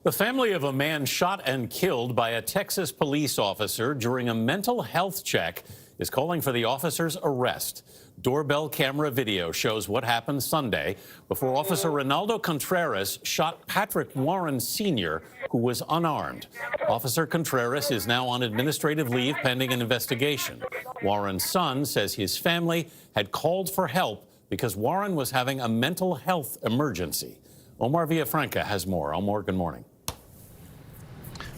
The family of a man shot and killed by a Texas police officer during a mental health check is calling for the officer's arrest. Doorbell camera video shows what happened Sunday before Officer Ronaldo Contreras shot Patrick Warren Sr., who was unarmed. Officer Contreras is now on administrative leave pending an investigation. Warren's son says his family had called for help because Warren was having a mental health emergency. Omar Villafranca has more. Omar, good morning.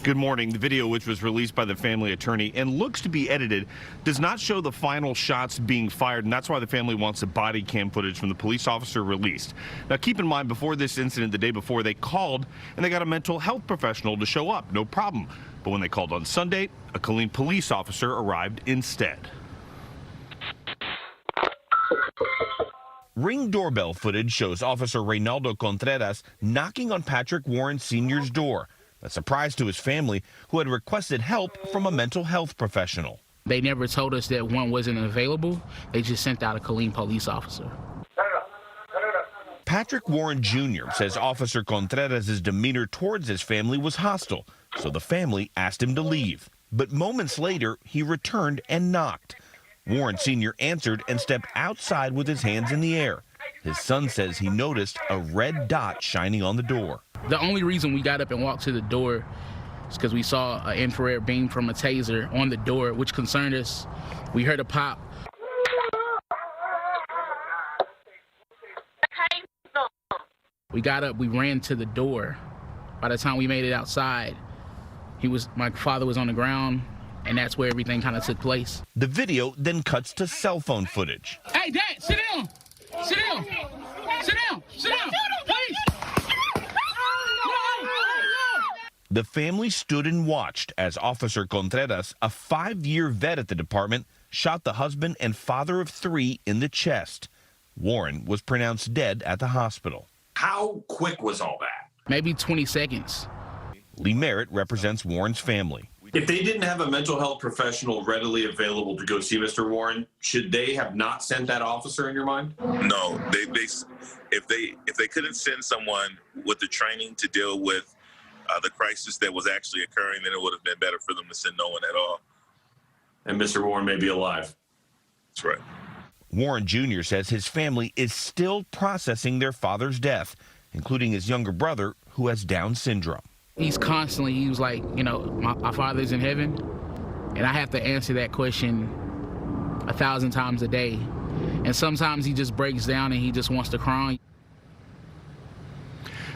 Good morning. The video, which was released by the family attorney and looks to be edited, does not show the final shots being fired, and that's why the family wants the body cam footage from the police officer released. Now, keep in mind, before this incident, the day before, they called and they got a mental health professional to show up. No problem. But when they called on Sunday, a Killeen police officer arrived instead. Ring doorbell footage shows Officer Ronaldo Contreras knocking on Patrick Warren Sr.'s door. A surprise to his family, who had requested help from a mental health professional. They never told us that one wasn't available. They just sent out a Killeen police officer. Patrick Warren Jr. says Officer Contreras' demeanor towards his family was hostile, so the family asked him to leave. But moments later, he returned and knocked. Warren Sr. answered and stepped outside with his hands in the air. His son says he noticed a red dot shining on the door. The only reason we got up and walked to the door is because we saw an infrared beam from a taser on the door, which concerned us. We heard a pop. We got up, we ran to the door. By the time we made it outside, my father was on the ground, and that's where everything kind of took place. The video then cuts to cell phone footage. Hey, Dad, sit down. Sit down. Sit down. Sit down. Please. The family stood and watched as Officer Contreras, a 5-year vet at the department, shot the husband and father of 3 in the chest. Warren was pronounced dead at the hospital. How quick was all that? Maybe 20 seconds. Lee Merritt represents Warren's family. If they didn't have a mental health professional readily available to go see Mr. Warren, should they have not sent that officer in your mind? No, if they couldn't send someone with the training to deal with the crisis that was actually occurring, then it would have been better for them to send no one at all. And Mr. Warren may be alive. That's right. Warren Jr. says his family is still processing their father's death, including his younger brother, who has Down syndrome. He was like, my father's in heaven, and I have to answer that question 1,000 times a day. And sometimes he just breaks down and he just wants to cry.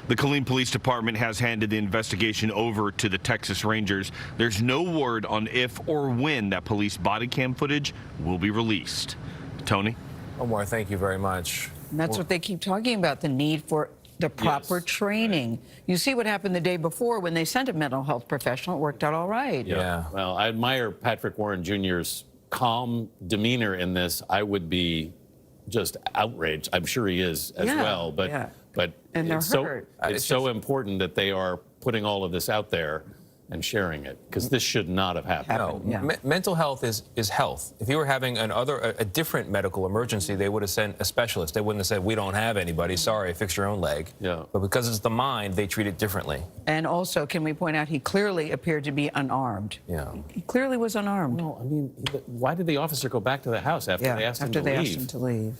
The Killeen Police Department has handed the investigation over to the Texas Rangers. There's no word on if or when that police body cam footage will be released. Tony? Omar, thank you very much. And that's what they keep talking about, the need for the proper training. You see what happened the day before when they sent a mental health professional. It worked out all right. Yeah. Well, I admire Patrick Warren Jr.'s calm demeanor in this. I would be just outraged. I'm sure he is as well. But and they're it's hurt. It's so important that they are putting all of this out there and sharing it, because this should not have happened. No, mental health is health. If you were having a different medical emergency, they would have sent a specialist. They wouldn't have said, we don't have anybody, sorry, fix your own leg. Yeah. But because it's the mind, they treat it differently. And also, can we point out, he clearly appeared to be unarmed. Yeah. He clearly was unarmed. No, I mean, why did the officer go back to the house after they asked him to leave? After they asked him to leave.